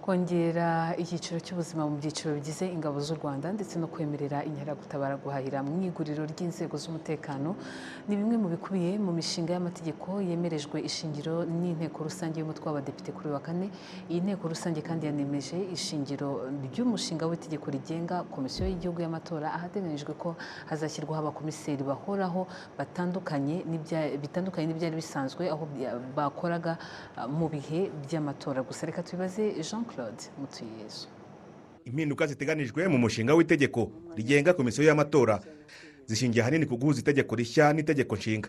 kongera icyiciro cy'ubuzima mu byiciro bigize ingabo z'u Rwanda ndetse no kwemerera inkeragutabara guhahira mu iguriro ry'inzego z'umutekano ni bimwe mu bikubiye mu mishinga y'amategeko yemerejwe ishingiro n'inteko rusange y'umutwe w'abadepite kuri wa kane. Iyi nteko rusange kandi yanemeje ishingiro ry'umushinga w'itegeko rigenga komisiyo y'igihugu y'amatora, ahateganyijwe ko hazashyirwaho abakomiseri bahoraho bitandukanye n'ibyari bisanzwe aho bakoraga mu bihe by'amatora. Gusa reka tubibaze Jean-Claude Mutuyezu. Impinduka ziteganijwe mu mushinga w'itegeko rigenga komisiyo y'amatora zishingiye ahanini ku guhuza itegeko rishya n'itegeko nshinga.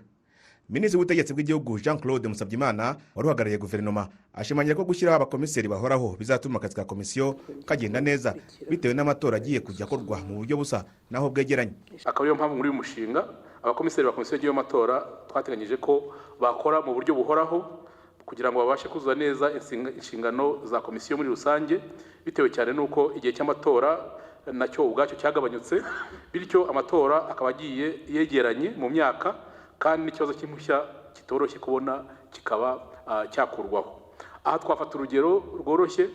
Minisitiri w'ubutegetsi bw'igihugu Jean-Claude Musabyimana wari uhagarariye guverinoma ashimangira ko gushyiraho abakomiseri bahoraho bizatuma akazi ka komisiyo kagenda neza bitewe n'amatora agiye kujya akorwa mu buryo busa naho bwegeranye. Akaba ariyo mpamvu muri uyu mushinga abakomiseri ba komisiyo y'amatora twateganyije ko bakora mu buryo buhoraho kugira ngo babashe kuzuza neza inshingano za komisiyo muri rusange, bitewe cyane nuko igihe cy'amatora nacyo ubwacyo cyagabanyutse, bityo amatora akaba agiye yegeranye mu myaka kandi n'ikibazo cy'impushya kitoroshye kubona kikaba cyakurwaho. Aha twafata urugero rworoshye.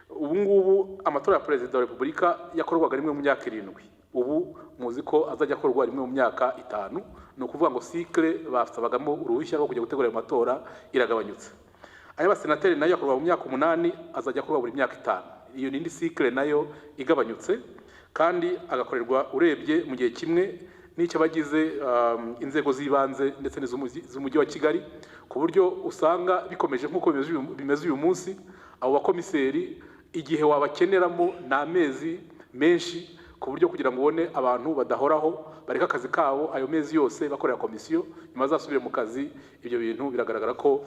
Ubu ngubu amatora ya perezida wa repubulika yakorwaga rimwe mu myaka 7. Ubu muzi ko azajya akorwa rimwe mu myaka 5. Ni ukuvuga ngo cycle basabagamo uruhushya rwo kujya gutegura ayo matora iragabanyutse. Ay'abasenateri nayo akorwa mu myaka 8, azajya akorwa buri myaka 5. Iyo nindi cycle nayo igabanyutse kandi agakorerwa urebye mu gihe kimwe n'icyo bagize inzego z'ibanze ndetse n'iz'umujyi wa Kigali, ku buryo usanga bikomeje nk'uko bimeze uyu munsi. Abo bakomiseri igihe wabakeneramo n'amezi menshi, ku buryo kugira ngo ubone abantu badahoraho bareka akazi kabo ayo mezi yose bakorera komisiyo nyuma zasubire mu kazi, ibyo bintu biragaragara ko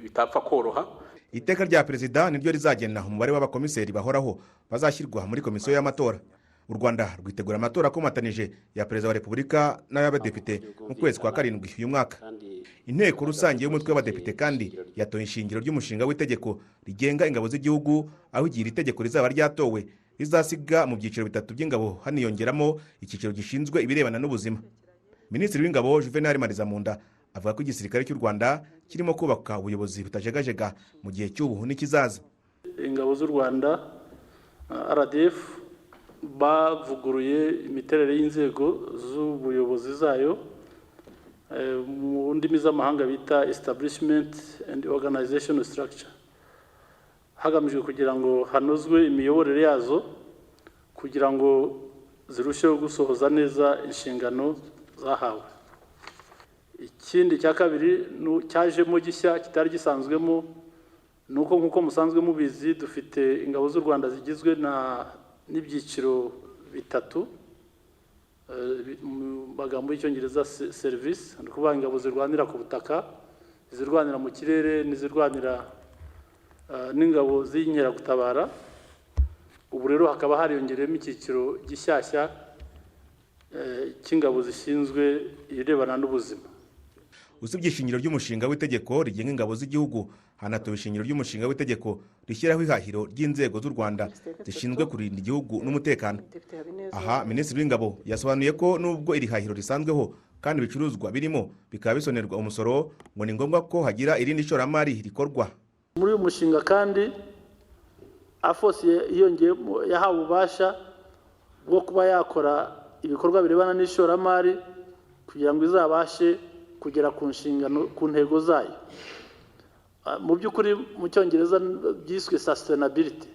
bitapfa koroha. Iteka rya perezida niryo rizagena umubare w'abakomiseri bahoraho bazashyirwa muri komisiyo y'amatora. U Rwanda rwitegura amatora akomatanije ya perezida wa repubulika n'ay'abadepite mu kwezi kwa 7 uyu mwaka. Inteko rusange y'umutwe w'abadepite kandi yatoye ishingiro ry'umushinga w'itegeko rigenga ingabo z'igihugu, aho igira itegeko rizaba ryatowe rizasiga mu byiciro 3 by'ingabo haniyongeramo icyiciro gishinzwe ibirebana n'ubuzima. Minisitiri w'ingabo Juvenal Marizamunda avuga ko igisirikare cy'u Rwanda kirimo kubaka ubuyobozi butajegajega mu gihe cy'ubu n'ikizaza. Ingabo z'u Rwanda RDF bavuguruye imiterere y'inzego z'ubuyobozi zayo, mu ndimi z'amahanga bita establishment and organizational structure, hagamijwe kugira ngo hanozwe imiyoborere yazo kugira ngo zirusheho gusohoza neza inshingano zahawe. Ikindi cya kabiri cyajemo gishya kitari gisanzwemo nuko nk'uko musanzwe mubizi dufite ingabo z'u Rwanda zigizwe n'ibyiciro 3 mu magambo y'icyongereza service, ni ukuvuga ingabo zirwanira ku butaka, izirwanira mu kirere n'izirwanira n'ingabo z'inkeragutabara. Ubu rero hakaba hariyongereyemo icyiciro gishyashya cy'ingabo zishinzwe irebana n'ubuzima. Usibye ishingiro ry'umushinga w'itegeko rigenga ingabo z'igihugu, hanatowe ishingiro ry'umushinga w'itegeko rishyiraho ihahiro ry'inzego z'u Rwanda zishinzwe kurinda igihugu n'umutekano. Aha Minisitiri w'ingabo yasobanuye ko nubwo iri hahiro risanzweho kandi ibicuruzwa birimo bikaba bisonerwa umusoro, ngo ni ngombwa ko hagira irindi shoramari rikorwa. Muri uyu mushinga kandi AFOS yahawe ububasha bwo kuba yakora ibikorwa birebana n'ishoramari kugira ngo izabashe kugera ku nshingano, ku ntego zayo. Mu by'ukuri mu cyongereza byiswe sustainability,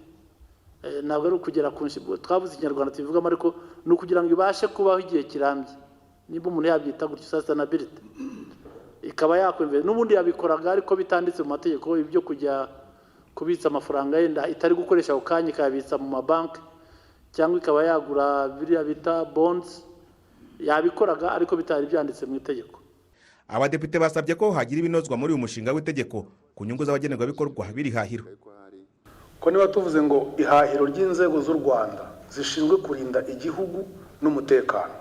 ntabwo ari ukugera ku nshingano, twavuze ikinyarwanda tubivugamo, ariko ni ukugira ngo ibashe kubaho igihe kirambye, niba umuntu yabyita gutyo sustainability. Ikaba yakwemera n'ubundi yabikoraga ariko bitanditse mu mategeko, ibyo kujya kubitsa amafaranga yenda itari gukoresha ako kanya ikayabitsa mu mabanki, cyangwa ikaba yagura biriya bita bonds, yabikoraga ariko bitari byanditse mu itegeko. Abadepite basabye ko hagira ibinozwa muri uyu mushinga w'itegeko ku nyungu z'abagenerwabikorwa biri hahiro. Ko niba tuvuze ngo ihahiro ry'inzego z'u Rwanda zishinzwe kurinda igihugu n'umutekano,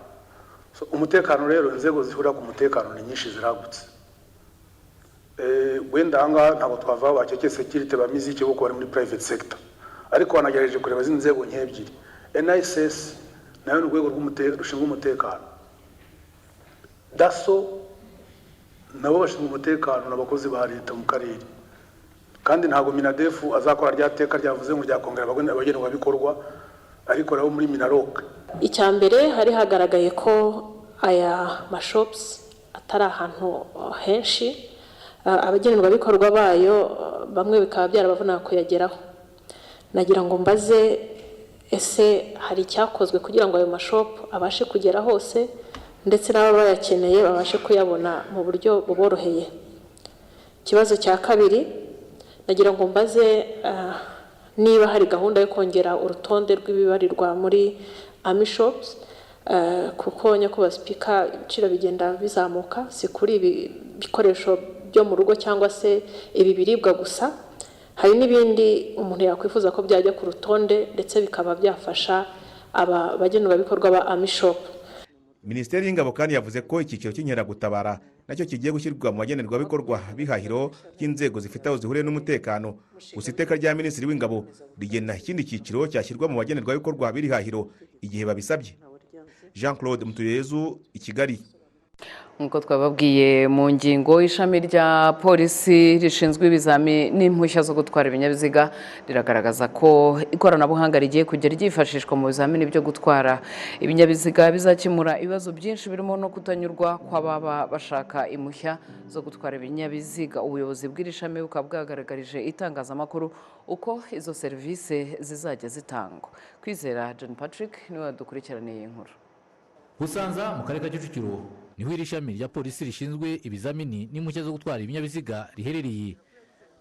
umutekano rero inzego zihura ku mutekano ni nyinshi ziragutse. Wenda ahangaha ntabwo twavaho baceke security bamiziki kuko bari muri private sector, ariko wanagerageje kureba izi nzego nk'ebyiri. NISS nayo ni urwego rushinzwe umutekano, DASO nabo bashinzwe umutekano n'abakozi ba leta mu karere. kandi ntabwo minadefu azakora rya teka ryavuze ngo ryakongera abagenerwabikorwa ariko nabo muri minaroke. Icya mbere hari hagaragaye ko aya mashops atari ahantu henshi, abagenerwabikorwa bayo bamwe bikaba byarabavuna kuyageraho. Nagira ngo mbaze ese hari icyakozwe kugira ngo ayo mashop abashe kugera hose ndetse n'aba bayakeneye babashe kuyabona mu buryo buboroheye. Ikibazo cya kabiri, nagira ngo mbaze niba hari gahunda yo kongera urutonde rw'ibibarirwa muri Army shops, kuko nyakubahwa Speaker ibiciro bigenda bizamuka, si kuri ibi bikoresho byo mu rugo cyangwa se ibi biribwa gusa, hari n'ibindi umuntu yakwifuza ko byajya ku rutonde ndetse bikaba byafasha aba bagenerwabikorwa ba Army shop. Minisiteri y'Ingabo kandi yavuze ko icyiciro cy'inkeragutabara nacyo kigiye gushyirwa mu bagenerwabikorwa bihahiro ry'inzego zifite aho zihuriye n'umutekano. Gusa iteka rya Minisitiri w'Ingabo rigena ikindi cyiciro cyashyirwa mu bagenerwabikorwa b'irihahiro igihe babisabye. Jean Claude Mutuyezu, i Kigali. Nk'uko twababwiye mu ngingo, ishami rya polisi rishinzwe ibizami n'impushya zo gutwara ibinyabiziga riragaragaza ko ikoranabuhanga rigiye kujya ryifashishwa mu bizamini byo gutwara ibinyabiziga bizakemura ibibazo byinshi birimo no kutanyurwa kw'ababa bashaka impushya zo gutwara ibinyabiziga. Ubuyobozi bw'iri shami bukaba bwagaragarije itangazamakuru uko izo serivisi zizajya zitangwa. Kwizera John Patrick niwe wadukurikiraniye inkuru. Busanza mu karere ka Kicukiro niho iri shami rya polisi rishinzwe ibizamini n'impushya zo gutwara ibinyabiziga riherereye.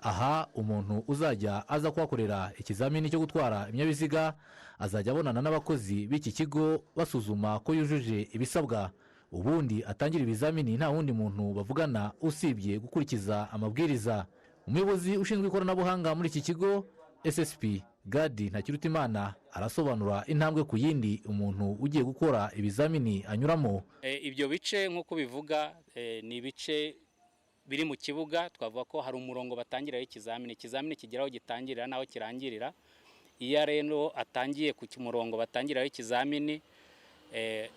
Aha umuntu uzajya aza kuhakorera ikizamini cyo gutwara ibinyabiziga azajya abonana n'abakozi b'iki kigo basuzuma ko yujuje ibisabwa, ubundi atangira ibizamini nta wundi muntu bavugana usibye gukurikiza amabwiriza. Umuyobozi ushinzwe ikoranabuhanga muri iki kigo SSP Gadi Ntakirutimana arasobanura intambwe ku yindi umuntu ugiye gukora ibizamini anyuramo. Ibyo bice nk'uko bivuga ni ibice biri mu kibuga. Twavuga ko hari umurongo batangiraho ikizamini kigeraho gitangirira naho kirangirira. Iyo rero atangiye ku murongo batangiraho ikizamini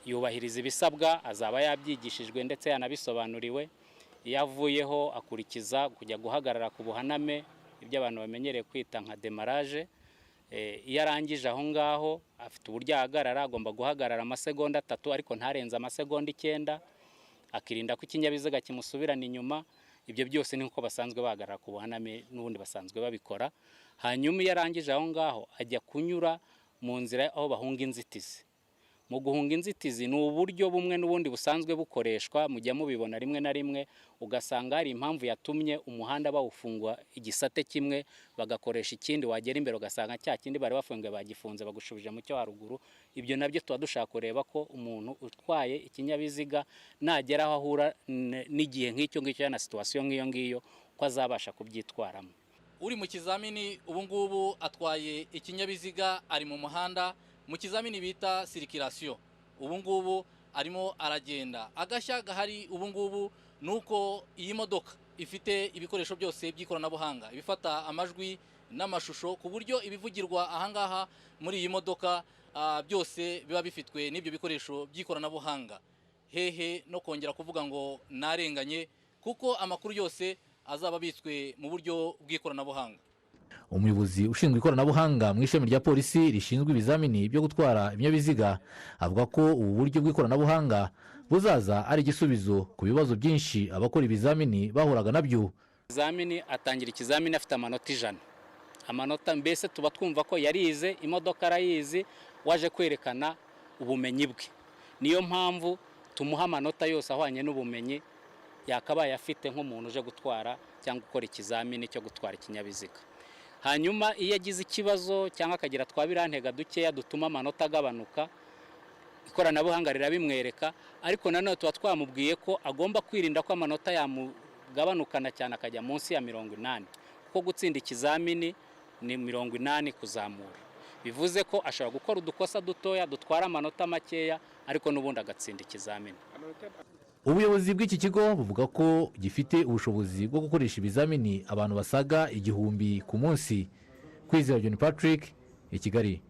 yubahiriza ibisabwa, azaba yabyigishijwe ndetse yanabisobanuriwe. Iyo avuyeho akurikiza kujya guhagarara ku buhaname, ibyo abantu bamenyereye kwita nka demarage. Iyo arangije aho ngaho afite uburyo ahagarara, agomba guhagarara amasegonda 3 ariko ntarenze amasegonda 9, akirinda ko ikinyabiziga kimusubirana inyuma. Ibyo byose ni uko basanzwe bahagarara ku buhaname n'ubundi basanzwe babikora. Hanyuma iyo arangije aho ngaho ajya kunyura mu nzira aho bahunga inzitizi. Mu guhunga inzitizi ni uburyo bumwe n'ubundi busanzwe bukoreshwa, mujya mubibona rimwe na rimwe ugasanga hari impamvu yatumye umuhanda bawufungwa igisate kimwe bagakoresha ikindi, wagera imbere ugasanga cya kindi bari bafungiye bagifunze bagushubije mu cyo haruguru. Ibyo nabyo tuba dushaka kureba ko umuntu utwaye ikinyabiziga nagera aho ahura n'igihe nk'icyo ngicyo na situation nk'iyo ngiyo ko azabasha kubyitwaramo. Uri mu kizamini ubu ngubu atwaye ikinyabiziga ari mu muhanda mu kizamini bita circulation. Ubu ngubu arimo aragenda. Agashya gahari ubu ngubu nuko iyi modoka ifite ibikoresho byose by'ikoranabuhanga, ibifata amajwi n'amashusho ku buryo ibivugirwa ahangaha muri iyi modoka byose biba bifitwe n'ibyo bikoresho by'ikoranabuhanga. Hehe no kongera kuvuga ngo narenganye, kuko amakuru yose azaba bitswe mu buryo bw'ikoranabuhanga. Umuyobozi ushinzwe ikoranabuhanga mu ishami rya polisi rishinzwe ibizamini byo gutwara ibinyabiziga avuga ko ubu buryo bw'ikoranabuhanga buzaza ari igisubizo ku bibazo byinshi abakora ibizamini bahuraga nabyo. Ibizamini atangira ikizamini afite amanota 100. Amanota mbese tuba twumva ko yarize, imodoka arayizi, waje kwerekana ubumenyi bwe. Niyo mpamvu tumuha amanota yose ahwanye n'ubumenyi yakabaye afite nk'umuntu uje gutwara cyangwa gukora ikizamini cyo gutwara ikinyabiziga. Hanyuma iyo agize ikibazo cyangwa akagira twabirantega dukeya dutuma amanota agabanuka, ikoranabuhanga rirabimwereka. Ariko nanone tuba twamubwiye ko agomba kwirinda ko amanota yamugabanukana cyane akajya munsi ya 80, kuko gutsinda ikizamini ni 80 kuzamura. Bivuze ko ashobora gukora udukosa dutoya dutwara amanota makeya ariko n'ubundi agatsinda ikizamini. Ubuyobozi bw'iki kigo buvuga ko gifite ubushobozi bwo gukoresha ibizamini abantu basaga 1000 ku munsi. Kwizera John Patrick, i Kigali.